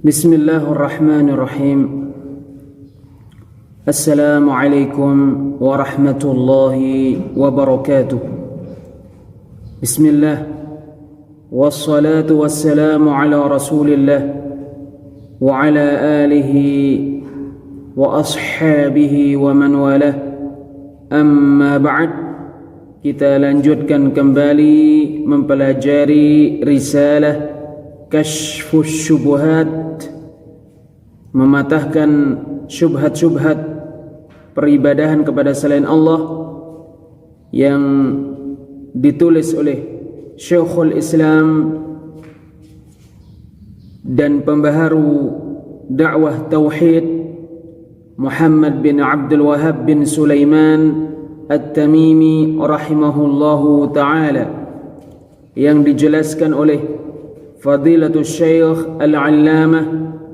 Bismillahirrahmanirrahim. Assalamualaikum warahmatullahi wabarakatuh. Bismillah. Wassalatu wassalamu ala rasulillah wa ala alihi wa ashabihi wa man walah. Amma ba'd. Kita lanjutkan kembali mempelajari risalah Kashfus Syubhat, mematahkan syubhat-syubhat peribadahan kepada selain Allah yang ditulis oleh Syekhul Islam dan pembaharu dakwah tauhid Muhammad bin Abdul Wahhab bin Sulaiman At-Tamimi rahimahullahu ta'ala, yang dijelaskan oleh Fadilatul Syekh Al-Allamah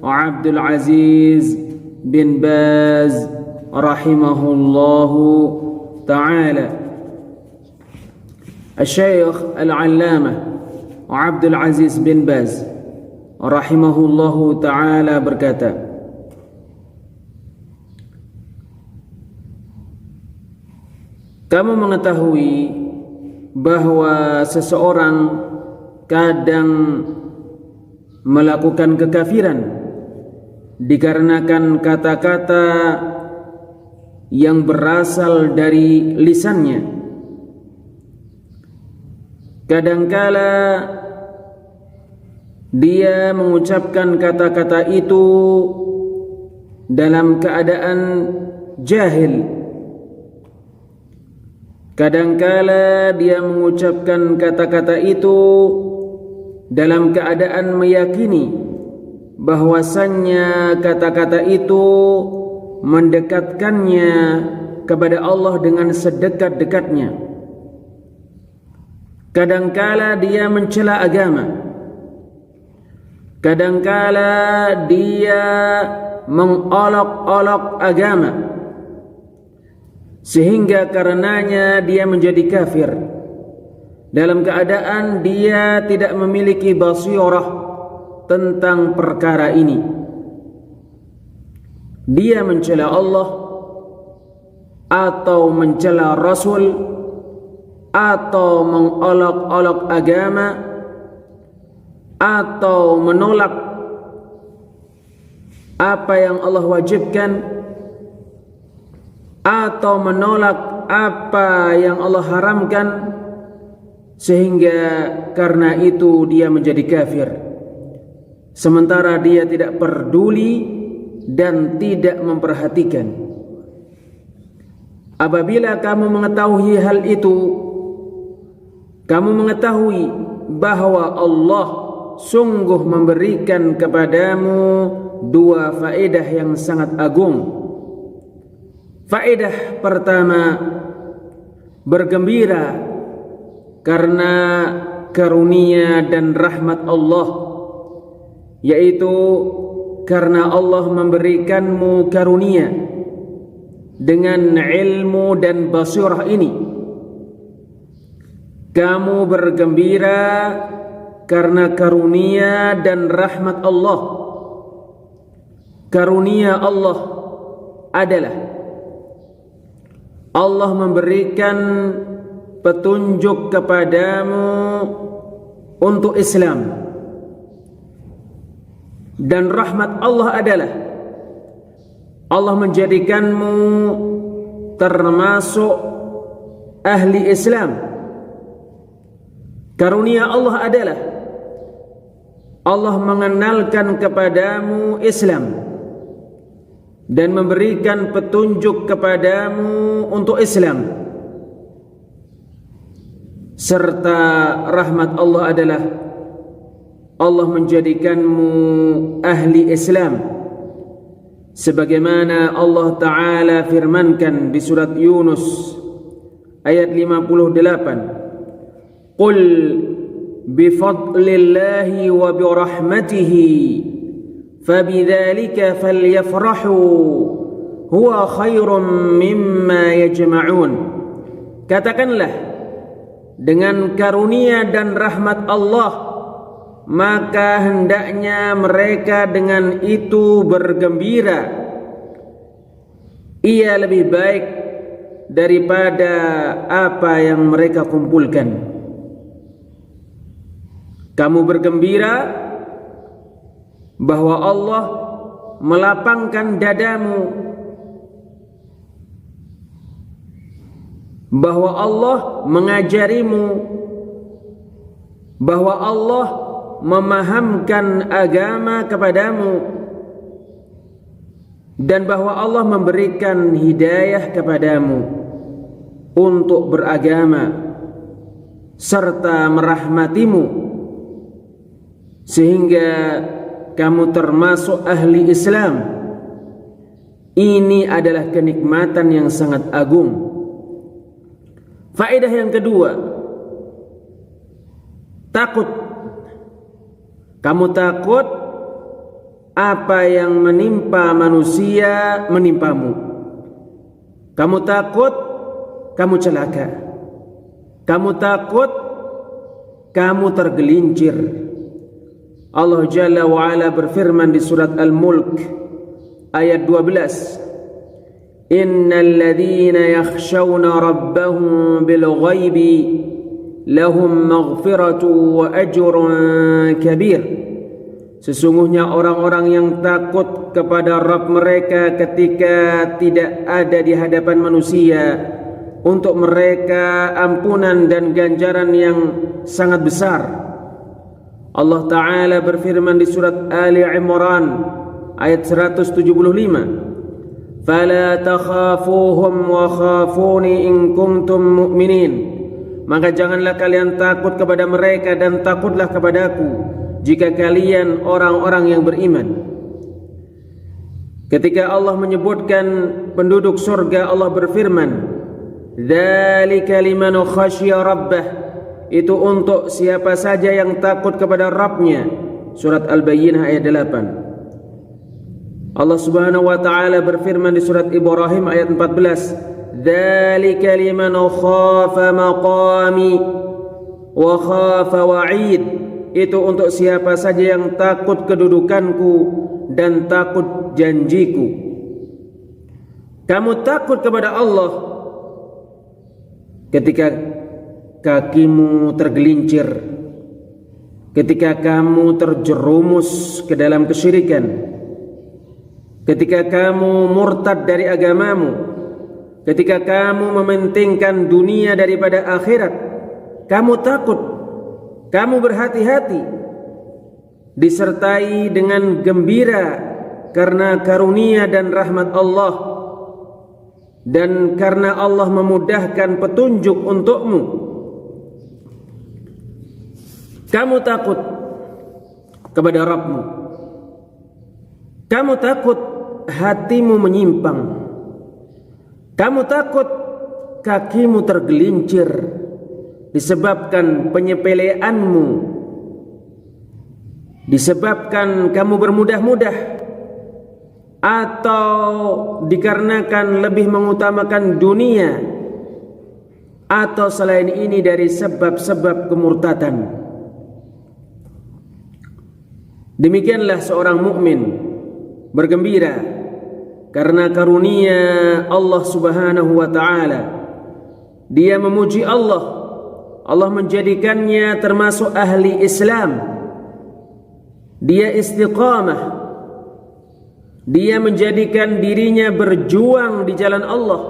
Abdul Aziz bin Baz rahimahullahu ta'ala. Syekh Al-Allamah Abdul Aziz bin Baz rahimahullahu ta'ala berkata, kamu mengetahui bahwa seseorang kadang melakukan kekafiran dikarenakan kata-kata yang berasal dari lisannya. Kadangkala dia mengucapkan kata-kata itu dalam keadaan jahil. Kadangkala dia mengucapkan kata-kata itu dalam keadaan meyakini bahwasannya kata-kata itu mendekatkannya kepada Allah dengan sedekat-dekatnya. Kadangkala dia mencela agama. Kadangkala dia mengolok-olok agama, sehingga karenanya dia menjadi kafir dalam keadaan dia tidak memiliki basirah tentang perkara ini. Dia mencela Allah atau mencela Rasul atau mengolok-olok agama atau menolak apa yang Allah wajibkan atau menolak apa yang Allah haramkan, sehingga karena itu dia menjadi kafir, sementara dia tidak peduli dan tidak memperhatikan. Apabila kamu mengetahui hal itu, kamu mengetahui bahwa Allah sungguh memberikan kepadamu dua faedah yang sangat agung. Faedah pertama, bergembira karena karunia dan rahmat Allah, yaitu karena Allah memberikanmu karunia dengan ilmu dan basirah ini. Kamu bergembira karena karunia dan rahmat Allah. Karunia Allah adalah Allah memberikan petunjuk kepadamu untuk Islam, dan rahmat Allah adalah Allah menjadikanmu termasuk ahli Islam. Karunia Allah adalah Allah mengenalkan kepadamu Islam dan memberikan petunjuk kepadamu untuk Islam. Serta rahmat Allah adalah Allah menjadikanmu ahli Islam, sebagaimana Allah Ta'ala firmankan di surat Yunus ayat 58, Qul bifadlillahi wa birahmatihi fabidzalika falyafrahu huwa khairum mimma yajma'un. Katakanlah, dengan karunia dan rahmat Allah maka hendaknya mereka dengan itu bergembira. Ia lebih baik daripada apa yang mereka kumpulkan. Kamu bergembira bahwa Allah melapangkan dadamu, bahwa Allah mengajarimu, bahwa Allah memahamkan agama kepadamu, dan bahwa Allah memberikan hidayah kepadamu untuk beragama serta merahmatimu sehingga kamu termasuk ahli Islam. Ini adalah kenikmatan yang sangat agung. Faedah yang kedua, takut. Kamu takut apa yang menimpa manusia menimpamu. Kamu takut kamu celaka. Kamu takut kamu tergelincir. Allah Jalla wa'ala berfirman di surat Al-Mulk ayat 12, Innal ladhina yakhshawna rabbahum bil ghaibi lahum maghfiratu wa ajrun kabir. Sesungguhnya orang-orang yang takut kepada Rabb mereka ketika tidak ada di hadapan manusia, untuk mereka ampunan dan ganjaran yang sangat besar. Allah Ta'ala berfirman di surat Ali Imran ayat 175, Fala takhafuhum wa khafuni in kuntum mu'minin. Maka janganlah kalian takut kepada mereka dan takutlah kepadaku jika kalian orang-orang yang beriman. Ketika Allah menyebutkan penduduk surga, Allah berfirman, Dzalika liman khasyiya rabbah. Itu untuk siapa saja yang takut kepada Rabbnya. Surat Al-Bayyinah ayat 8. Allah Subhanahu wa taala berfirman di surat Ibrahim ayat 14, Dzalika liman khafa maqami wa khafa wa'id. Itu untuk siapa saja yang takut kedudukanku dan takut janjiku. Kamu takut kepada Allah ketika kakimu tergelincir, ketika kamu terjerumus ke dalam kesyirikan, ketika kamu murtad dari agamamu, ketika kamu mementingkan dunia daripada akhirat. Kamu takut, kamu berhati-hati, disertai dengan gembira karena karunia dan rahmat Allah, dan karena Allah memudahkan petunjuk untukmu. Kamu takut kepada Rabbmu. Kamu takut hatimu menyimpang. Kamu takut kakimu tergelincir disebabkan penyepeleanmu, disebabkan kamu bermudah-mudah, atau dikarenakan lebih mengutamakan dunia, atau selain ini dari sebab-sebab kemurtadan. Demikianlah seorang mukmin bergembira karena karunia Allah Subhanahu wa taala. Dia memuji Allah. Allah menjadikannya termasuk ahli Islam. Dia istiqamah. Dia menjadikan dirinya berjuang di jalan Allah.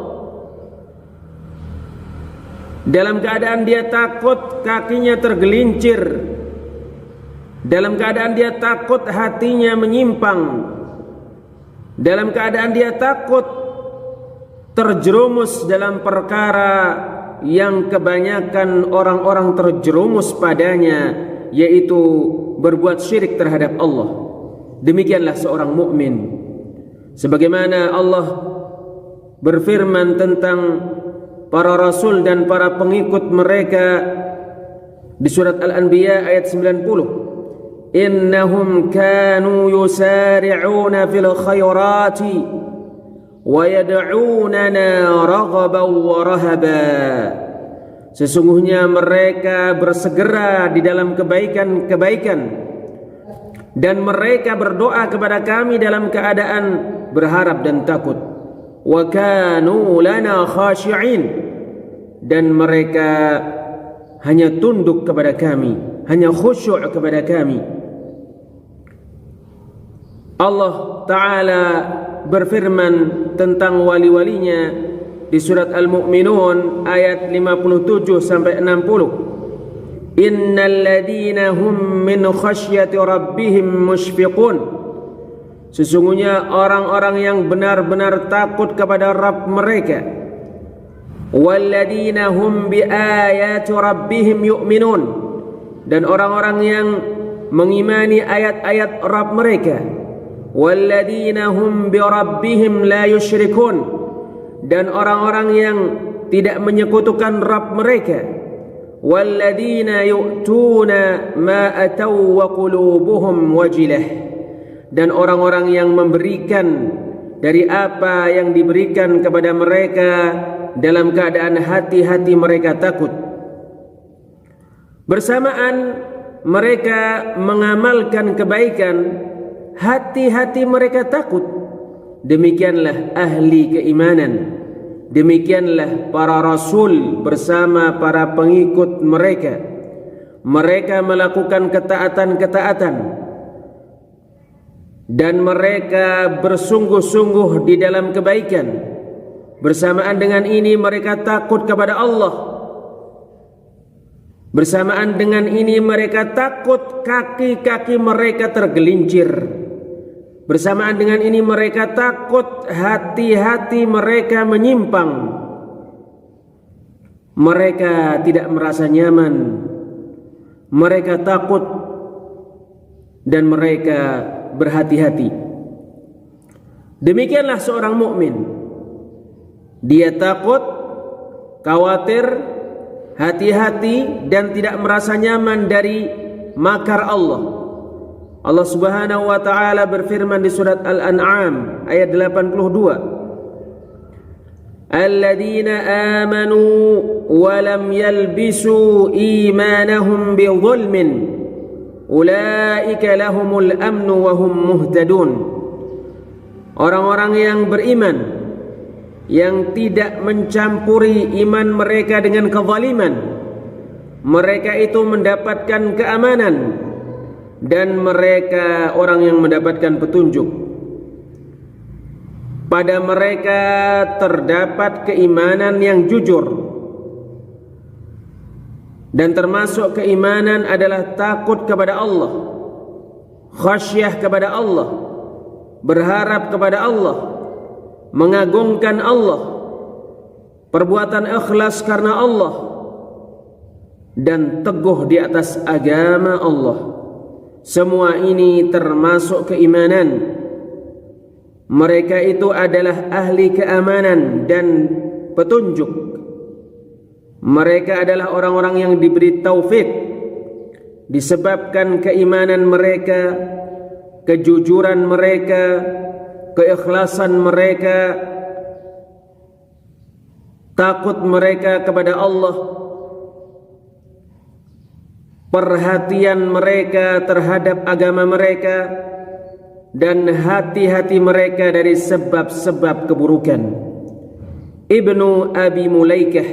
Dalam keadaan dia takut kakinya tergelincir, dalam keadaan dia takut hatinya menyimpang, dalam keadaan dia takut terjerumus dalam perkara yang kebanyakan orang-orang terjerumus padanya, yaitu berbuat syirik terhadap Allah. Demikianlah seorang mukmin. Sebagaimana Allah berfirman tentang para rasul dan para pengikut mereka di surat Al-Anbiya ayat 90. Innahum kanu yusari'una fil khairati wa yad'unana raghaban wa rahaba. Sesungguhnya mereka bersegera di dalam kebaikan-kebaikan dan mereka berdoa kepada kami dalam keadaan berharap dan takut. Wa kanu lana khashi'in, dan mereka hanya tunduk kepada kami, hanya khusyuk kepada kami. Allah Ta'ala berfirman tentang wali-walinya di surat Al-Mu'minun ayat 57 sampai 60. Innal ladina hum min khasyati rabbihim mushfiqun. Sesungguhnya orang-orang yang benar-benar takut kepada Rabb mereka. Walladina hum biayati rabbihim yu'minun, dan orang-orang yang mengimani ayat-ayat Rabb mereka. Walladina hum bi rabbihim la yusyrikun, dan orang-orang yang tidak menyekutukan Rabb mereka. Walladina yu'tuna ma ataw wa qulubuhum wajilah, dan orang-orang yang memberikan dari apa yang diberikan kepada mereka dalam keadaan hati-hati mereka takut. Bersamaan mereka mengamalkan kebaikan, hati-hati mereka takut. Demikianlah ahli keimanan, demikianlah para rasul bersama para pengikut mereka. Mereka melakukan ketaatan-ketaatan dan mereka bersungguh-sungguh di dalam kebaikan. Bersamaan dengan ini mereka takut kepada Allah. Bersamaan dengan ini mereka takut kaki-kaki mereka tergelincir. Bersamaan dengan ini mereka takut hati-hati mereka menyimpang. Mereka tidak merasa nyaman. Mereka takut dan mereka berhati-hati. Demikianlah seorang mukmin. Dia takut, khawatir, hati-hati dan tidak merasa nyaman dari makar Allah. Allah Subhanahu wa taala berfirman di surat Al-An'am ayat 82. Alladzina amanu wa lam yalbisu imanahum bidzulmin ulaika lahumul amnu wa hum muhtadun. Orang-orang yang beriman, yang tidak mencampuri iman mereka dengan kezaliman, mereka itu mendapatkan keamanan, dan mereka orang yang mendapatkan petunjuk. Pada mereka terdapat keimanan yang jujur, dan termasuk keimanan adalah takut kepada Allah, khasyah kepada Allah, berharap kepada Allah, mengagungkan Allah, perbuatan ikhlas karena Allah, dan teguh di atas agama Allah. Semua ini termasuk keimanan. Mereka itu adalah ahli keamanan dan petunjuk. Mereka adalah orang-orang yang diberi taufik disebabkan keimanan mereka, kejujuran mereka, keikhlasan mereka, takut mereka kepada Allah, perhatian mereka terhadap agama mereka, dan hati-hati mereka dari sebab-sebab keburukan. Ibnu Abi Mulaikah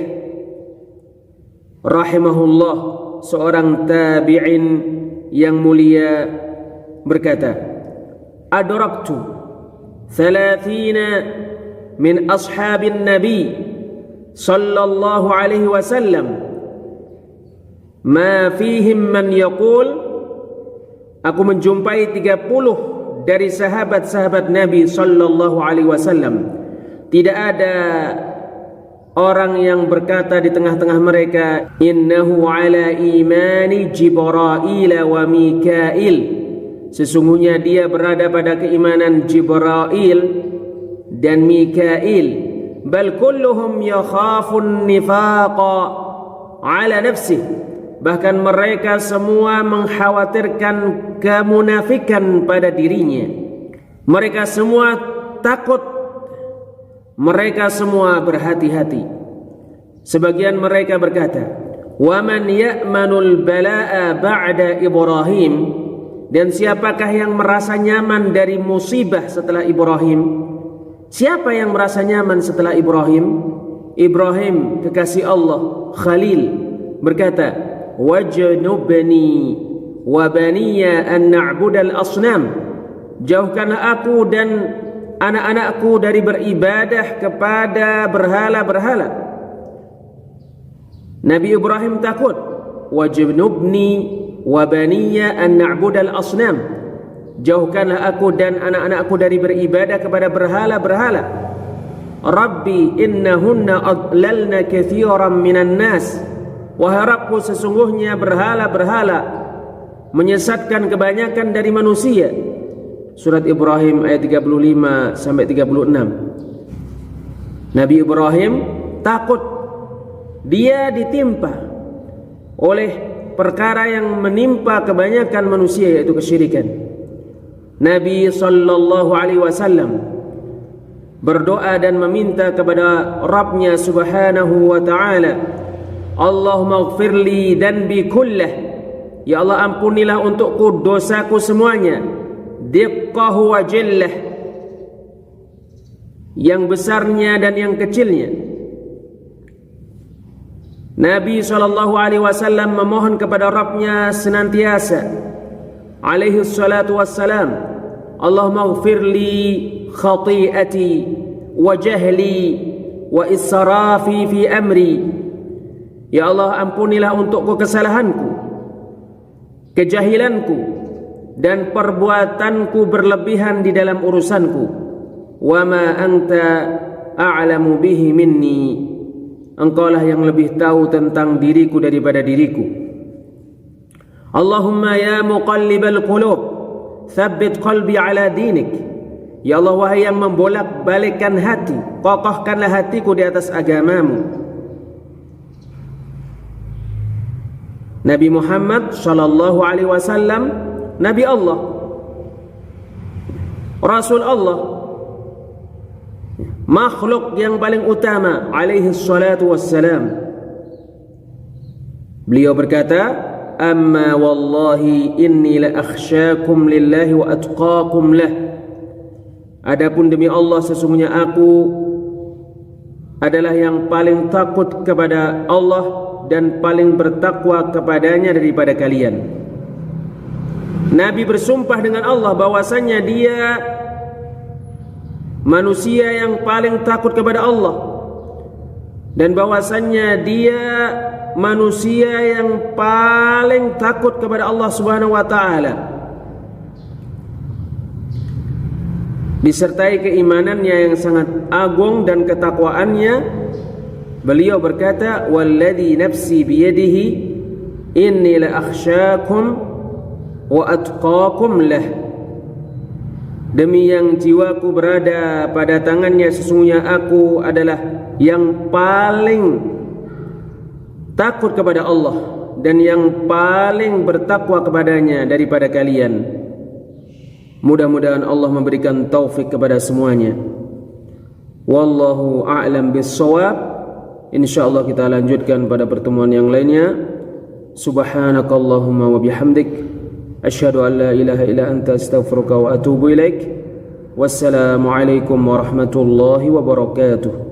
rahimahullah, seorang tabi'in yang mulia, berkata, Adraktu 30 min ashabin Nabi sallallahu alaihi wasallam ma fihim man yaqul, aku menjumpai 30 dari sahabat-sahabat Nabi sallallahu alaihi wasallam, tidak ada orang yang berkata di tengah-tengah mereka, innahu ala imani Jibril wa Mikail, sesungguhnya dia berada pada keimanan Jibril dan Mikail. Bal kulluhum yakhafun nifaqa ala nafsih, bahkan mereka semua mengkhawatirkan kemunafikan pada dirinya. Mereka semua takut, mereka semua berhati-hati. Sebagian mereka berkata, wa man ya'manul bala'a ba'da Ibrahim, Dan siapakah yang merasa nyaman dari musibah setelah Ibrahim? Siapa yang merasa nyaman setelah Ibrahim? Ibrahim, kekasih Allah, Khalil, berkata, wajnubni wa baniya an na'budal asnam. Jauhkanlah aku dan anak-anakku dari beribadah kepada berhala-berhala. Nabi Ibrahim takut, wajnubni wa baniya an na'budal asnam. Jauhkanlah aku dan anak-anakku dari beribadah kepada berhala-berhala. Rabbi innahunna adlalna katsiran minan nas. Wahai Rabbku, sesungguhnya berhala-berhala menyesatkan kebanyakan dari manusia. Surat Ibrahim ayat 35 sampai 36. Nabi Ibrahim takut dia ditimpa oleh perkara yang menimpa kebanyakan manusia, yaitu kesyirikan. Nabi sallallahu alaihi wasallam berdoa dan meminta kepada Rabbnya subhanahu wa ta'ala, Allahumma ighfirli dhanbi kullah. Ya Allah, ampunilah untukku dosaku semuanya, diqqahu wa jillah, yang besarnya dan yang kecilnya. Nabi sallallahu alaihi wasallam memohon kepada Rabbnya senantiasa alaihi salatu wassalam, Allahumma ighfirli khati'ati wa jahli wa israfi fi amri. Ya Allah, ampunilah untukku kesalahanku, kejahilanku, dan perbuatanku berlebihan di dalam urusanku. Wa ma anta a'lamu bihi minni. Engkaulah yang lebih tahu tentang diriku daripada diriku. Allahumma ya muqallibal qulub, tsabbit qalbi ala dinik. Ya Allah, wahai yang membolak-balikkan hati, kokohkanlah hatiku di atas agamamu. Nabi Muhammad sallallahu alaihi wasallam, Nabi Allah, Rasul Allah, makhluk yang paling utama alaihi salatu wassalam. Beliau berkata, amma wallahi inni la akhsyakum lillahi wa atqakum lah. Adapun demi Allah, sesungguhnya aku adalah yang paling takut kepada Allah dan paling bertakwa kepadanya daripada kalian. Nabi bersumpah dengan Allah bahwasanya dia manusia yang paling takut kepada Allah, dan bahwasanya dia manusia yang paling takut kepada Allah Subhanahu wa taala, disertai keimanannya yang sangat agung dan ketakwaannya. Beliau berkata, walladzi nafsi biyadihi inni la akhsyakum wa atqakum lah. Demi yang jiwaku berada pada tangannya, sesungguhnya aku adalah yang paling takut kepada Allah dan yang paling bertakwa kepadanya daripada kalian. Mudah-mudahan Allah memberikan taufik kepada semuanya. Wallahu a'lam bis-shawab. InsyaAllah kita lanjutkan pada pertemuan yang lainnya. Subhanakallahumma wa bihamdik, asyhadu an la ilaha illa anta, astaghfiruka wa atubu ilaik. Wassalamualaikum warahmatullahi wabarakatuh.